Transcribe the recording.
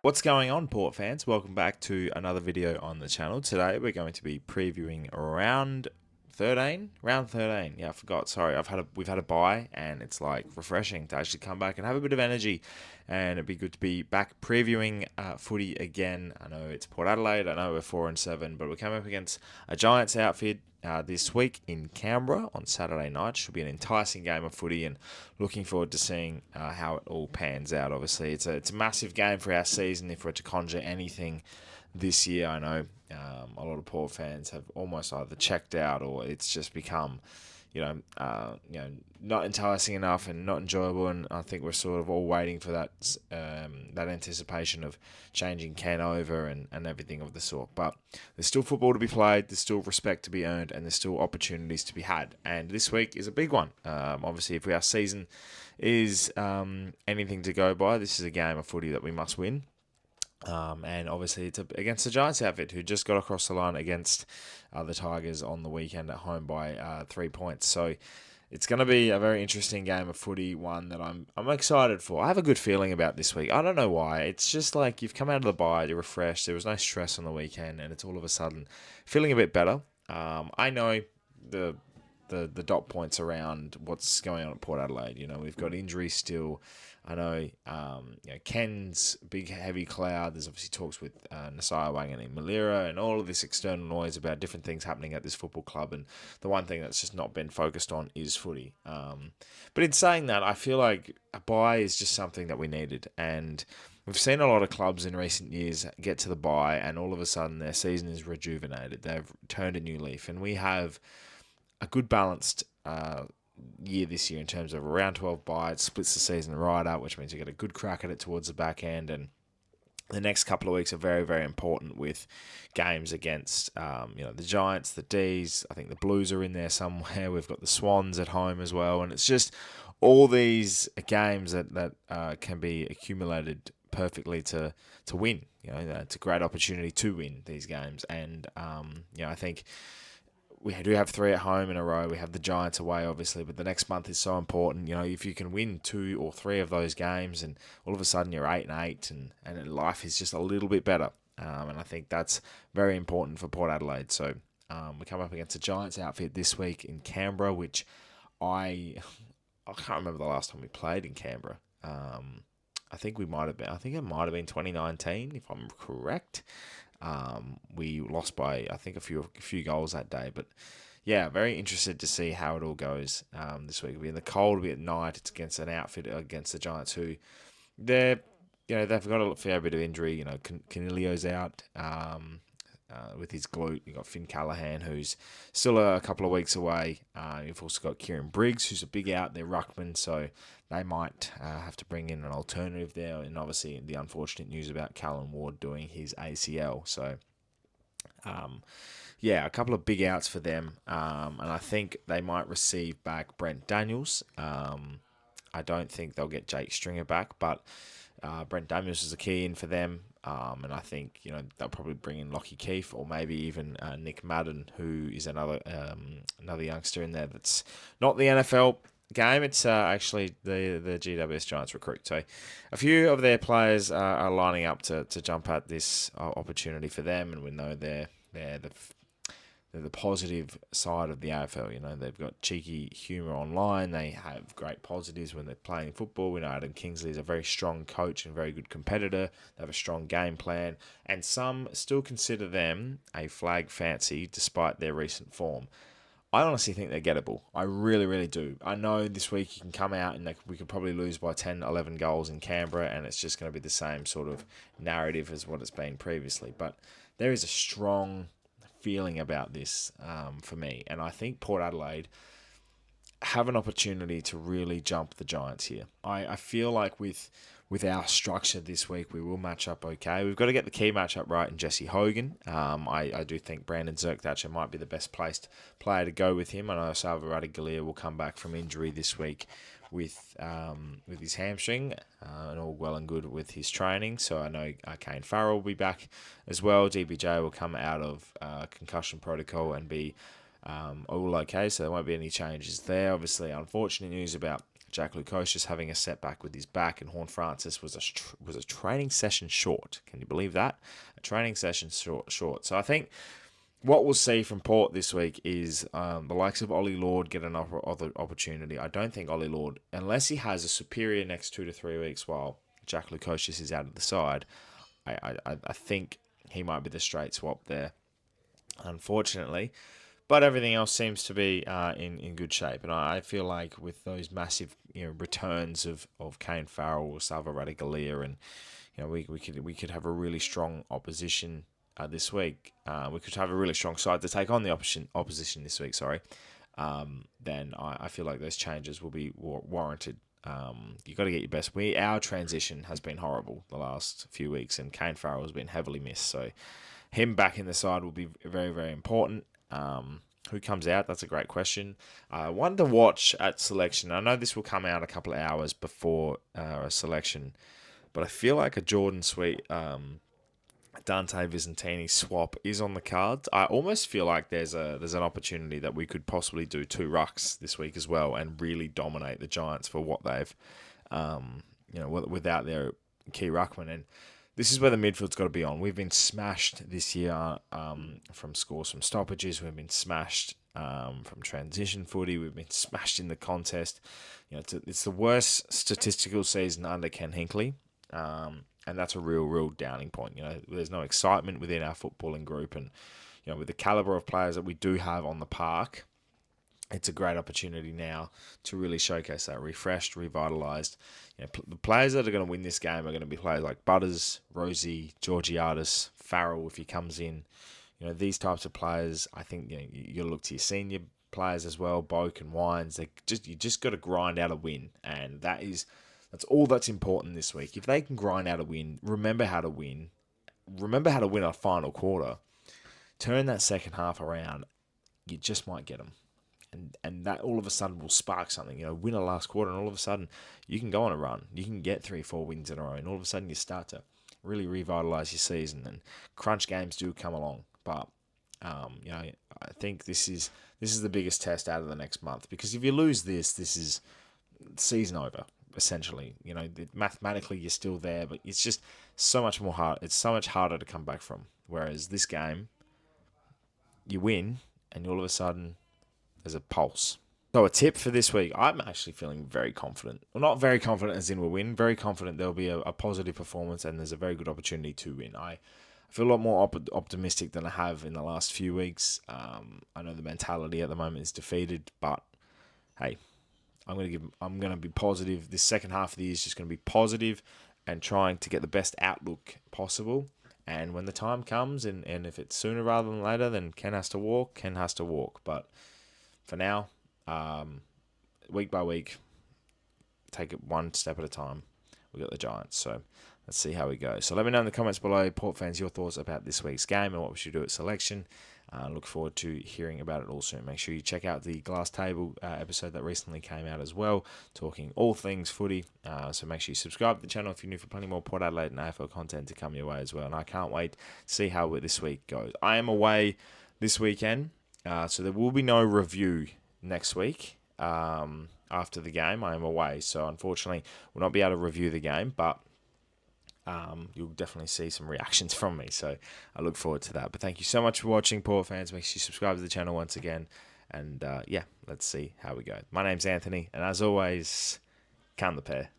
What's going on, Port fans? Welcome back to another video on the channel. Today we're going to be previewing round 13. Round 13. Yeah, I forgot. Sorry, we've had a bye, and it's like refreshing to actually come back and have a bit of energy. And it'd be good to be back previewing footy again. I know it's Port Adelaide. I know we're 4-7, but we're coming up against a Giants outfit this week in Canberra on Saturday night. Should be an enticing game of footy, and looking forward to seeing how it all pans out. Obviously, it's a massive game for our season if we're to conjure anything this year. I know a lot of Port fans have almost either checked out or it's just become not enticing enough and not enjoyable. And I think we're sort of all waiting for that anticipation of changing Ken over and everything of the sort. But there's still football to be played, there's still respect to be earned, and there's still opportunities to be had. And this week is a big one. Obviously, if our season is anything to go by, this is a game of footy that we must win. And obviously it's against the Giants outfit, who just got across the line against the Tigers on the weekend at home by 3 points. So it's going to be a very interesting game of footy, one that I'm excited for. I have a good feeling about this week. I don't know why. It's just like you've come out of the bye, you're refreshed. There was no stress on the weekend, and it's all of a sudden feeling a bit better. I know the dot points around what's going on at Port Adelaide. You know, we've got injuries still. I know, Ken's big heavy cloud. There's obviously talks with Nasai Wangan and Malira and all of this external noise about different things happening at this football club. And the one thing that's just not been focused on is footy. But in saying that, I feel like a bye is just something that we needed. And we've seen a lot of clubs in recent years get to the bye and all of a sudden their season is rejuvenated. They've turned a new leaf. And we have a good balanced year this year in terms of a round 12 bye. It splits the season right up, which means you get a good crack at it towards the back end. And the next couple of weeks are very, very important with games against, the Giants, the D's. I think the Blues are in there somewhere. We've got the Swans at home as well. And it's just all these games that can be accumulated perfectly to win. It's a great opportunity to win these games. And, I think we do have 3 at home in a row. We have the Giants away, obviously, but the next month is so important. If you can win 2 or 3 of those games, and all of a sudden you're 8-8, and life is just a little bit better. And I think that's very important for Port Adelaide. So we come up against the Giants outfit this week in Canberra, which I can't remember the last time we played in Canberra. I think it might have been 2019, if I'm correct. We lost by, I think, a few goals that day. But yeah, very interested to see how it all goes this week. It'll be in the cold, it'll be at night. It's against an outfit against the Giants who they've got a fair bit of injury. Canilio's out with his glute. You've got Finn Callahan, who's still a couple of weeks away. You've also got Kieran Briggs, who's a big out there ruckman, so they might have to bring in an alternative there. And obviously the unfortunate news about Callan Ward doing his ACL. So, a couple of big outs for them. And I think they might receive back Brent Daniels. I don't think they'll get Jake Stringer back, but Brent Daniels is a key in for them. And I think, they'll probably bring in Lockie Keefe or maybe even Nick Madden, who is another youngster in there that's not the NFL game. It's actually the GWS Giants recruit. So a few of their players are lining up to jump at this opportunity for them, and we know they're the positive side of the AFL. They've got cheeky humour online. They have great positives when they're playing football. We know Adam Kingsley is a very strong coach and very good competitor. They have a strong game plan. And some still consider them a flag fancy despite their recent form. I honestly think they're gettable. I really, really do. I know this week you can come out and we could probably lose by 10, 11 goals in Canberra, and it's just going to be the same sort of narrative as what it's been previously. But there is a strong feeling about this for me, and I think Port Adelaide have an opportunity to really jump the Giants here. I feel like with our structure this week, we will match up okay. We've got to get the key matchup right in Jesse Hogan. I do think Brandon Zerk-Thatcher might be the best placed player to go with him. I know Salva Radaglia will come back from injury this week with his hamstring, and all well and good with his training. So I know Kane Farrell will be back as well. DBJ will come out of concussion protocol and be all okay, so there won't be any changes there. Obviously, unfortunate news about Jack Lukosius having a setback with his back, and Horn Francis was a training session short. Can you believe that? A training session short. So I think what we'll see from Port this week is the likes of Ollie Lord get another opportunity. I don't think Ollie Lord, unless he has a superior next 2 to 3 weeks while Jack Lukosius is out of the side, I think he might be the straight swap there, unfortunately. But everything else seems to be in good shape, and I feel like with those massive returns of Kane Farrell, Salva Radicale, and we could have a really strong opposition this week. We could have a really strong side to take on the opposition this week. Sorry. Then I feel like those changes will be warranted. You got to get your best. Our transition has been horrible the last few weeks, and Kane Farrell has been heavily missed. So him back in the side will be very, very important. Who comes out? That's a great question. One to watch at selection. I know this will come out a couple of hours before a selection, but I feel like a Jordan Sweet Dante Visentini swap is on the cards. I almost feel like there's an opportunity that we could possibly do 2 rucks this week as well and really dominate the Giants for what they've, without their key ruckman. And this is where the midfield's got to be on. We've been smashed this year from scores from stoppages. We've been smashed from transition footy. We've been smashed in the contest. It's the worst statistical season under Ken Hinkley. And that's a real downing point. There's no excitement within our footballing group, and with the caliber of players that we do have on the park, it's a great opportunity now to really showcase that refreshed, revitalised. The players that are going to win this game are going to be players like Butters, Rosie, Georgiadis, Farrell if he comes in. These types of players. I think you look to your senior players as well, Boak and Wines. You just got to grind out a win, and that's all that's important this week. If they can grind out a win, remember how to win a final quarter, turn that second half around, you just might get them. And that all of a sudden will spark something. Win a last quarter, and all of a sudden you can go on a run. You can get 3-4 wins in a row, and all of a sudden you start to really revitalise your season. And crunch games do come along, but I think this is the biggest test out of the next month, because if you lose this is season over. Essentially, mathematically you're still there, but it's just so much more hard. It's so much harder to come back from. Whereas this game, you win, and all of a sudden there's a pulse. So a tip for this week, I'm actually feeling very confident. Well, not very confident as in we'll win. Very confident there'll be a positive performance, and there's a very good opportunity to win. I feel a lot more optimistic than I have in the last few weeks. I know the mentality at the moment is defeated, but hey. I'm going to be positive. This second half of the year is just going to be positive and trying to get the best outlook possible. And when the time comes, and if it's sooner rather than later, then Ken has to walk. But for now, week by week, take it one step at a time. We've got the Giants, so let's see how we go. So let me know in the comments below, Port fans, your thoughts about this week's game and what we should do at selection. Look forward to hearing about it all soon. Make sure you check out the Glass Table episode that recently came out as well, talking all things footy. So make sure you subscribe to the channel if you're new, for plenty more Port Adelaide and AFL content to come your way as well. And I can't wait to see how this week goes. I am away this weekend, so there will be no review next week. After the game, I am away, so unfortunately we'll not be able to review the game, but you'll definitely see some reactions from me, so I look forward to that. But thank you so much for watching, Port fans. Make sure you subscribe to the channel once again, and let's see how we go. My name's Anthony, and as always, can the pair.